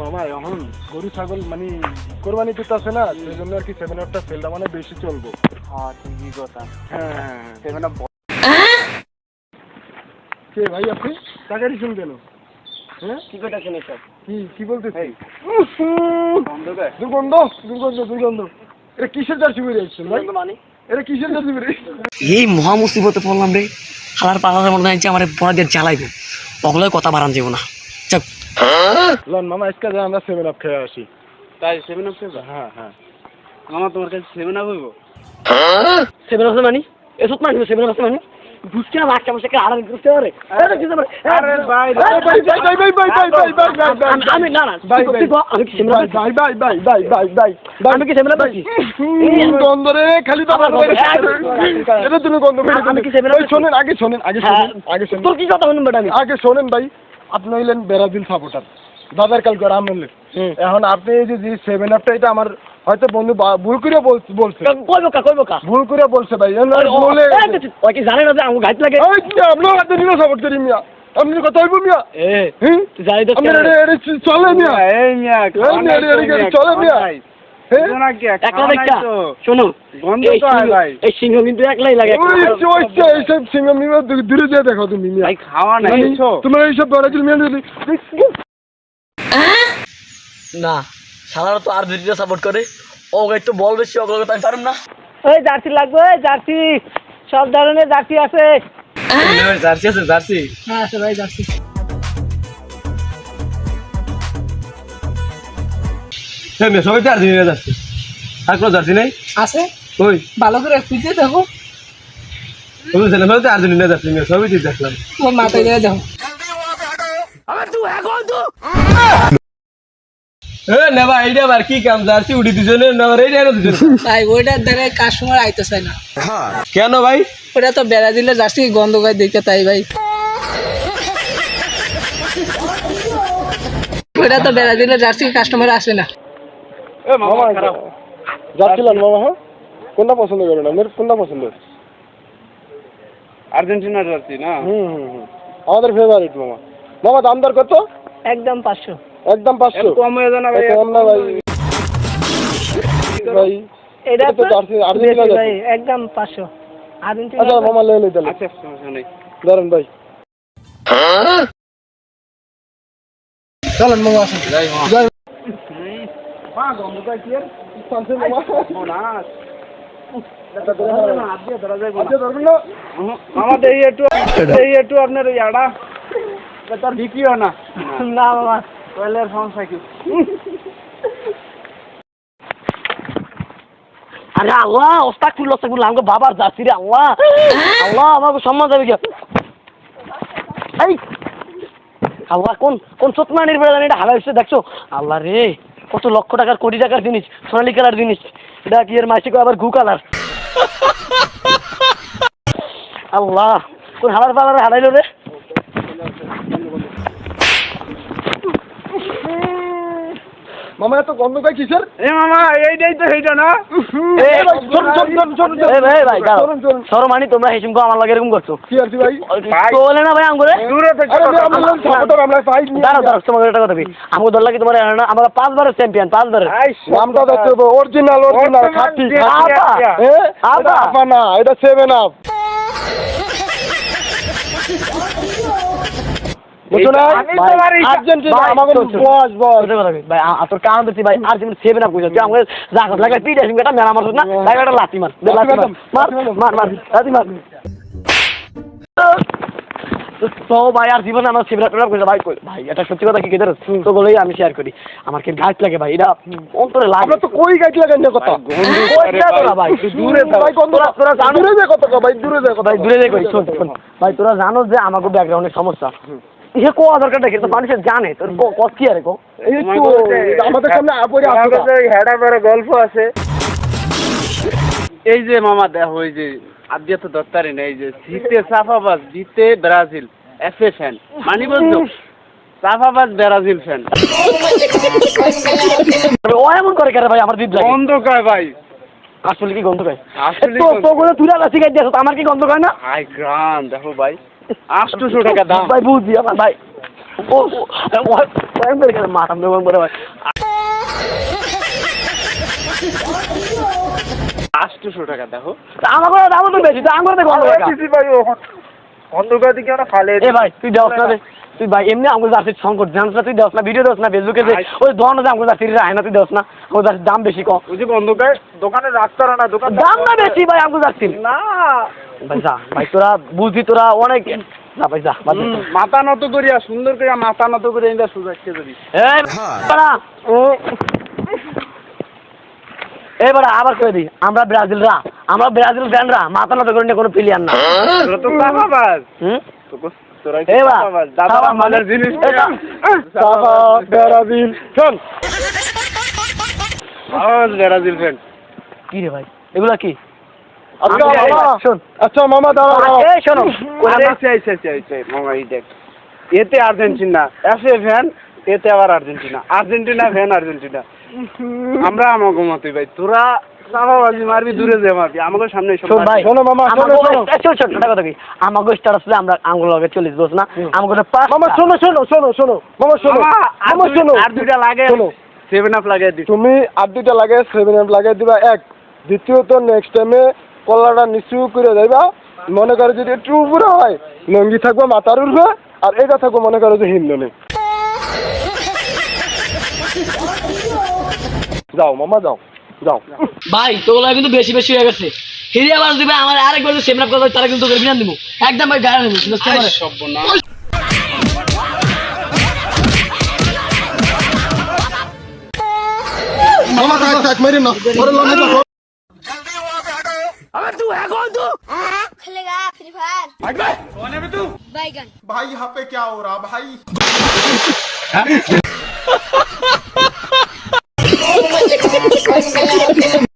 মামা এখন গরু ছাগল মানে কোরবানি দিতে আছে না, সেই জন্য আর কি 7 আপটা সেলটা মানে বেশি চলবো। হ্যাঁ ঠিকই কথা। হ্যাঁ 7 আপ কে ভাই আপনি টাকা দিচ্ছেন কেন? হ্যাঁ কি কথা শুনে স্যার? কি বলতেছি? দুর্গন্ধ দুর্গন্ধ। এটা কিসের জার্সি বেরিয়ে আসছেন ভাই? মানে এটা কিসের জার্সি বেরিয়ে? এই মহা মুসিবতে পড়লাম রে। খালার পাড়ার মনে হচ্ছে আমার পড়া দিয়ে জ্বালাইবো, ওগুলোই কথা বাড়ান যাবো না। চাপ লন মামা আজকে যা আমরা 7 আপ খেয়ে আসি। তাই 7 আপ খেয়ে? হ্যাঁ মামা তোমার কাছে 7 আপ হইব? 7 আছে মানে এসব মানে 7 আছে মানে বুঝছি না বাচ্চা মাসে আড়াই করতে পারে। আরে ভাই আমি না না আমি কি সেমরা আমি কি সেমরা পাচ্ছি গন্ধ রে খালি তো এটা তুমি গন্ধ আমি কি সেমরা শোনেন আগে শোনেন তোর কি কথা শুনুন বেটা আমি আগে শোনেন ভাই, আপনি হইলেন ব্রাজিল সাপোর্টার, দাদার কাল করে আমলেন। এখন আপনি এই যে 7 আপটা এটা আমার হয়তো বন্ধু ভুল করে বলছে, কইবো কা ভুল করে বলছে ভাই। বলে ওই কি জানে না যে আমার গাইতে লাগে আপনার হাতে নিয়ে সাপোর্ট করি মিয়া, আপনি কথা হইব মিয়া। তুই জানি তো চলে মিয়া, এই মিয়া চলে মিয়া। একলা দেখা শোনো গন্ধ তো হয় ভাই। এই সিংহ কিন্তু একলাই লাগে এইসব সিংহ মিয়া দূরে দিয়ে দেখো তুমি মিয়া, ভাই খাওয়া নাই তোমার এইসব ব্রাজিল মিয়া না। সালারা তো আর্জেন্টিনা সাপোর্ট করে, ও একটু বল বেশি ওগুলো তাই পারেন না। ওই জার্সি লাগবে, জার্সি সব ধরনের জার্সি আছে। জার্সি আছে? জার্সি হ্যাঁ আছে ভাই জার্সি। সবাই তো আর্জেন্টিনা যাচ্ছে, আর কোনো জার্সি নেই আছে ওই ভালো করে খুঁজে দেখো, সবাই তো আর্জেন্টিনা যাচ্ছে, সবই ঠিক দেখলাম। তোমার মাথায় দিয়ে দেখো। নেবা এইটা আবার কি কাম? জার্সি উঠি দিছে নেবার এইটা এনে দিছে তাই ওইটার দ্বারা কাস্টমার আইতে চায় না। কেন ভাই? ওটা তো বেড়া দিলে জার্সি গন্ধ গায়ে দেখতে, তাই ভাই ওটা তো বেড়া দিলে জার্সি কাস্টমার আসে না। যাচ্ছিলেন মামা? হ্যাঁ কোনটা পছন্দ করেন আপনার? কোনটা পছন্দ? আর্জেন্টিনার জার্সি না? আমাদের ফেভারিট মামা। মামা দাম দর কত? একদম 500। একদম 500? কম হয়ে যায় না ভাই? কম না ভাই, ভাই এটা তো জার্সি আর্জেন্টিনা ভাই জার্সি। একদম 500 আর্জেন্টিনা। আচ্ছা মামা লে তাহলে। আচ্ছা সমস্যা নেই, ধরেন ভাই। চলেন মামা আসেন। আমাদের একটু আপনার ইয়াটা তার বিক্রিও না না মামা কয়লার সমস্যা কি? আরে আল্লাহ ওস্তাগফিরুল্লাহ আমাকে বাবার জার্সি রে আল্লাহ আল্লাহ আমাকে সম্মান দেবে কি? এই আল্লাহ কোন চোতমানির বেড়া জানি এটা হারাইছে দেখছো? আল্লাহ রে কত লক্ষ টাকার কোটি টাকার জিনিস, সোনালী কালার জিনিস, এটা কি এর মাসিক আবার গু কালার। আল্লাহ কোন হারার পালারে হারাইলো রে। মামা এত গন্ধ পাই কিসের? এ মামা এইটাই তো সেইটা না? সরমানি তোমরা হেসুম আমার লাগে এরকম করছো কি আর ভাই? চলে না ভাই আমগরে দূরে থেকে সাপোর্টার আমরা পাই নি। দাঁড়াও তোমার একটা কথা বলি, আমাকে ধর লাগে তোমার আমরা 5 বারের চ্যাম্পিয়ন, 5 বারের নামটা দেখতে হবে, অরিজিনাল খাঁটি। আপা না, এটা 7 আপ। বুঝছো না? আর্জেন্টিনা আমাকে বস ভাই তোর কারণ দিচ্ছি ভাই, আর্জেন্টিনা 7 আপ কইছো তুই আমাকে জাগাত লাগা পিটা সিম কাটা মেরা মারছ না ভাই, একটা লাথি মার লাথি মার তো ভাই। আর জীবনে আমার সেভেন আপ কইছো ভাই, ভাই এটা সত্যি কথা কি কেদার তো বলেই আমি শেয়ার করি, আমার কি গাছ লাগে ভাই, এটা অন্তরে লাগে। আমরা তো কই গাইড লাগাই না কথা ভাই দূরে ভাই, তোরা দূরে যা কথা ভাই, দূরে যা কথা ভাই, দূরে যাই কই। শোন ভাই, তোরা জানো যে আমাকে ব্যাকগ্রাউন্ডের সমস্যা, ইহে কোয়া দরকার দেখে তো মানুষের জানে তোর কত কি আরে কো আমাদের সামনে আপরে আসছে হেডার পরে গল্প আছে। এই যে মামা দেখো, ওই যে আদ্যা তো দত্তারি না, এই যে জিতে সাফাবাজ, জিতে ব্রাজিল এফএ ফ্যান মানি বলছো, সাফাবাজ ব্রাজিল ফ্যান। ও এমন করে কেন ভাই? আমার দিদ লাগে গন্ধ কয় ভাই, আসলে কি গন্ধ কয়? আসলে তো করে তুই রাসি গাই দিছ, আমার কি গন্ধ কয় না? হাই গ্রাম দেখো ভাই, 800 টাকা দাম ভাই বুঝি আমার ভাই মারাম দেবো বলে ভাই 800 টাকা দেখো আমার করে দাম তো বেশি তো আমার দেখো ভাই অন্ধকার দিকে আমরা ফালে এ ভাই তুই দেওস না রে তুই ভাই এমনি আমাকে যাচ্ছিস সংকট জানিস না তুই দেওস না ভিডিও দেওস না ফেসবুকে যে ওই ধরনের যে আমাকে যাচ্ছিস আয় না তুই দেওস না আমাকে যাচ্ছিস দাম বেশি কম ওই যে অন্ধকার দোকানে রাখতে না দোকান দাম না বেশি ভাই আমাকে যাচ্ছিস না ভাই যা ভাই তোরা বুঝি তোরা অনেক না ভাই যা বাদ দে। মাথা নত করিয়া সুন্দর করে মাথা নত করে এটা সুযোগ করি এই বাড়া এই বাড়া আবার করে দি আমরা ব্রাজিল ফ্যানরা মাথা নত করে কোনো প্লেয়ার না তোরা তো চাপাবাজ হুম তোরা এই বা দাদা আমাদের জিনিস সাফা ব্রাজিল শোন ব্রাজিল ফ্যান কি রে ভাই এগুলা কি আচ্ছা আমি- মামা শোন আচ্ছা মামা দাঁড়াও এই শোনো এতে আর্জেন্টিনা এফএ ফ্যান এতে আবার আর্জেন্টিনা ফ্যান আর্জেন্টিনা আমরা আমাকে মতে ভাই তোরা চাপাবাজি মারবি দূরে যে মারবি আমাকে সামনে এসব শোন ভাই শোনো মামা, শোনো, শোনো। শোন একটা কথা কি আমাকে স্টার আসলে আমরা আঙ্গুল লগে চল্লিশ বস না আমাকে পাঁচ মামা শোনো শোনো শোনো শোনো মামা শোনো মামা শোনো আর দুইটা লাগে শোনো 7 আপ লাগে দিস তুমি আর দুইটা লাগে 7 আপ লাগিয়ে দিবা এক দ্বিতীয়ত নেক্সট টাইমে কলাটা নিচু করে যাইবা মনে করো যদি একটু উপরে হয় লঙ্গি থাকবে মাথার উঠবে আর এটা থাকবে মনে করো যে হিন্দনে যাও মামা যাও যাও ভাই তোগুলো কিন্তু বেশি বেশি হয়ে গেছে হিরে আবার দিবে আমার আরেকবার যদি সেমরাপ কথা তারা কিন্তু তোকে বিনান দিব একদম ভাই গাড়ি নেবো সর্বনাশ মামা থাক থাক মেরে না ওরে লঙ্গি থাকো खेलेगा फ्री फायर बैगन भाई यहाँ पे क्या हो रहा भाई